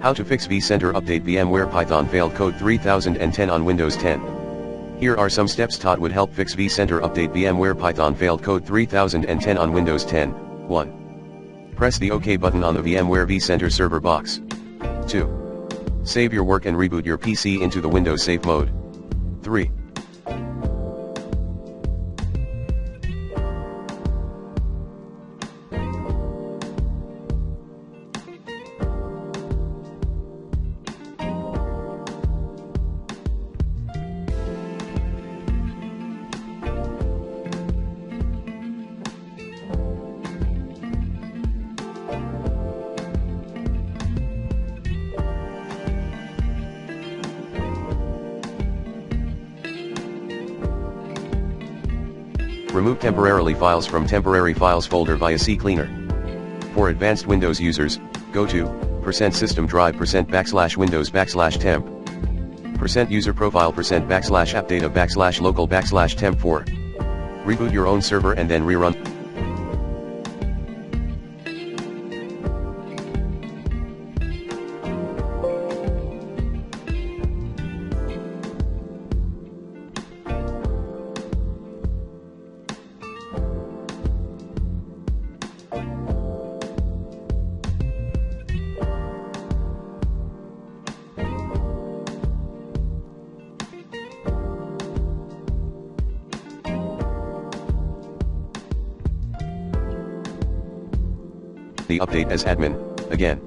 How to fix vCenter update VMware Python failed code 3010 on Windows 10. Here are some steps taught would help fix vCenter update VMware Python failed code 3010 on Windows 10. 1. Press the OK button on the VMware vCenter server box. 2. Save your work and reboot your PC into the Windows safe mode. 3. Remove temporarily files from temporary files folder via CCleaner. For advanced Windows users, go to %system drive %\windows \temp %user profile %appdata /local /temp4. Reboot your own server and then rerun. The update as admin, again.